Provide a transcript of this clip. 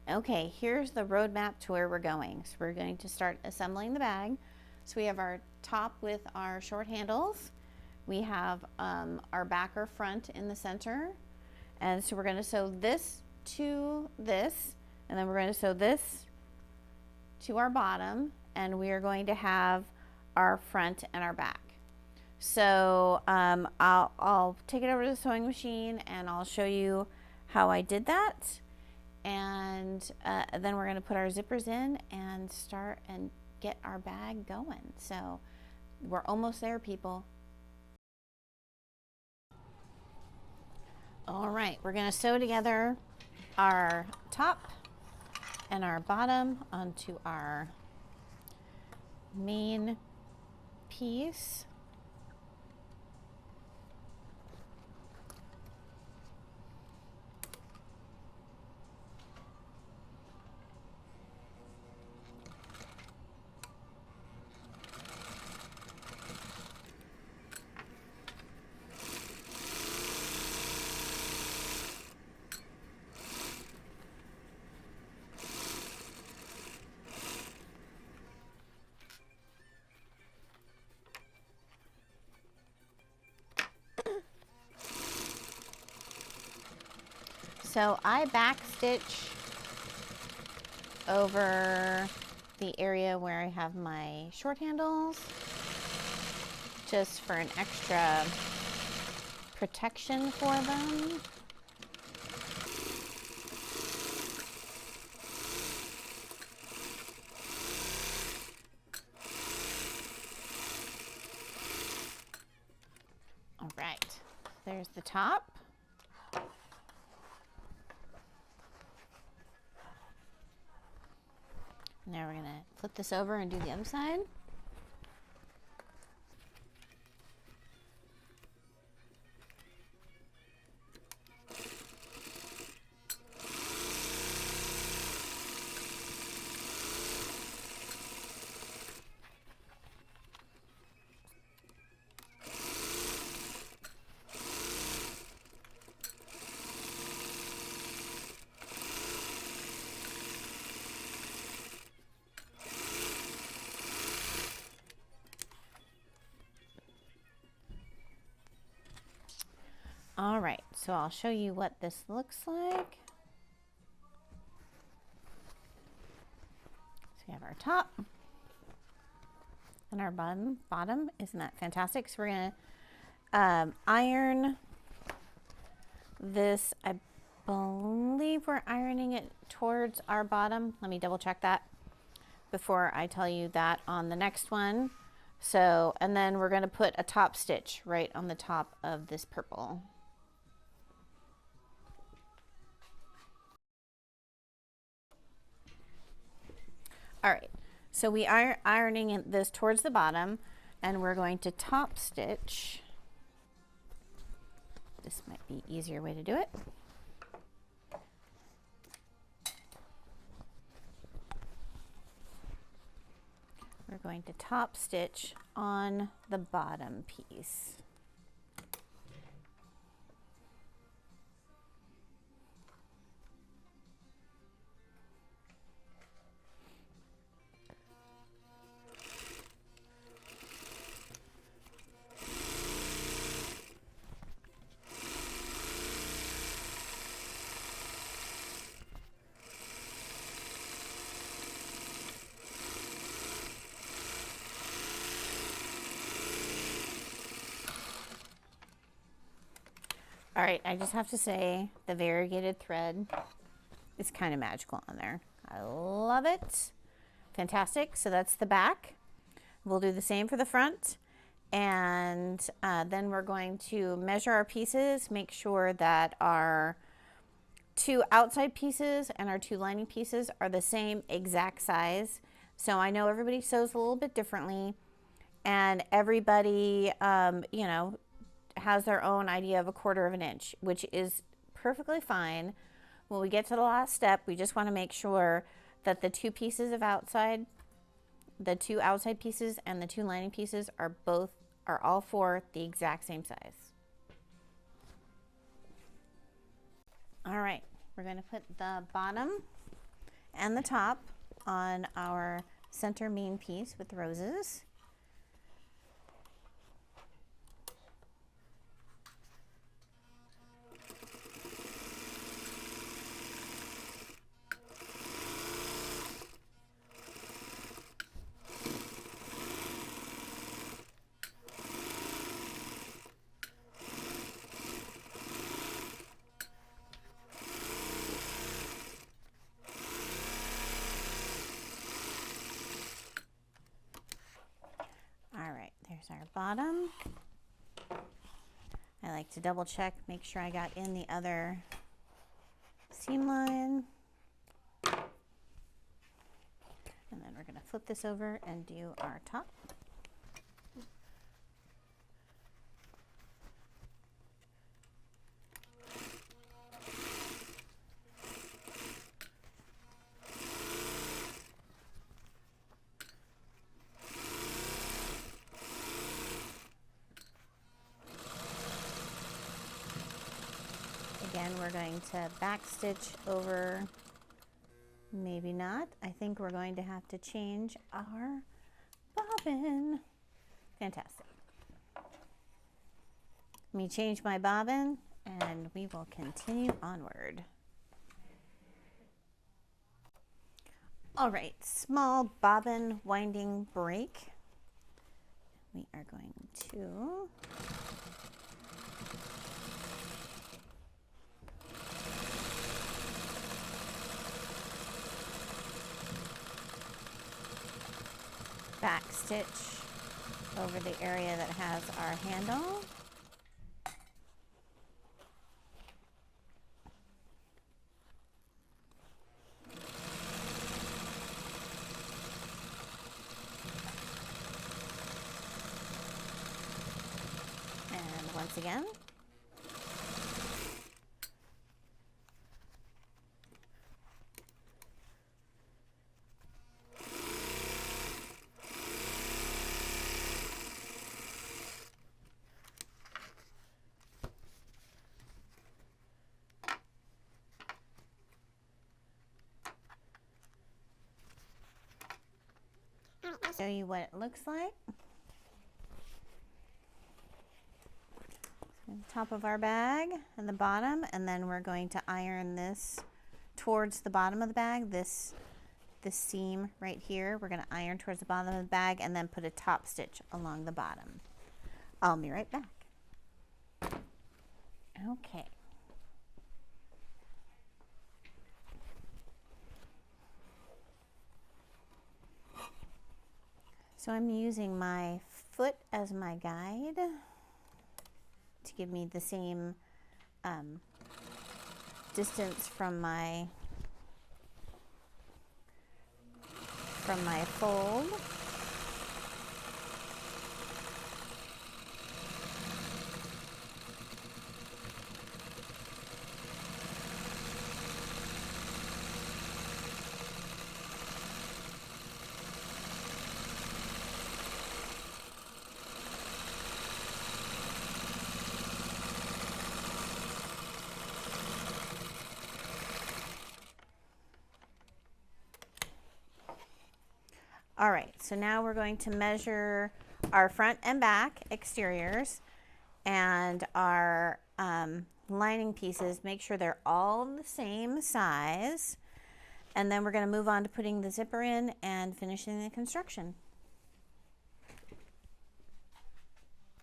Okay, here's the roadmap to where we're going. So we're going to start assembling the bag. So we have our top with our short handles. We have our back or front in the center. And so we're going to sew this to this, and then we're going to sew this to our bottom, and we are going to have our front and our back. So I'll take it over to the sewing machine and I'll show you how I did that. And then we're going to put our zippers in and start and get our bag going. So we're almost there, people. All right, we're going to sew together our top and our bottom onto our main piece. So I back stitch over the area where I have my short handles, just for an extra protection for them. All right, there's the top. Now we're going to flip this over and do the other side. All right, so I'll show you what this looks like. So we have our top and our bottom. Isn't that fantastic? So we're gonna iron this. I believe we're ironing it towards our bottom. Let me double check that before I tell you that on the next one. So, and then we're gonna put a top stitch right on the top of this purple. All right, so we are ironing this towards the bottom, and we're going to top stitch. This might be an easier way to do it. We're going to top stitch on the bottom piece. All right, I just have to say the variegated thread is kind of magical on there. I love it. Fantastic. So that's the back. We'll do the same for the front. And then we're going to measure our pieces, make sure that our 2 outside pieces and our 2 lining pieces are the same exact size. So I know everybody sews a little bit differently, and everybody, you know, has their own idea of 1/4 of an inch, which is perfectly fine. When we get to the last step, we just want to make sure that the 2 pieces of outside, the 2 outside pieces and the 2 lining pieces are all 4 the exact same size. All right, we're going to put the bottom and the top on our center main piece with roses. There's our bottom. I like to double check, make sure I got in the other seam line. And then we're going to flip this over and do our top. Again, we're going to back stitch over, maybe not. I think we're going to have to change our bobbin. Fantastic. Let me change my bobbin and we will continue onward. All right, small bobbin winding break. We are going to back stitch over the area that has our handle. And once again. Show you what it looks like. So the top of our bag and the bottom, and then we're going to iron this towards the bottom of the bag. This seam right here, we're going to iron towards the bottom of the bag and then put a top stitch along the bottom. I'll be right back. Okay. So I'm using my foot as my guide to give me the same distance from my fold. All right, so now we're going to measure our front and back exteriors and our lining pieces, make sure they're all the same size, and then we're going to move on to putting the zipper in and finishing the construction.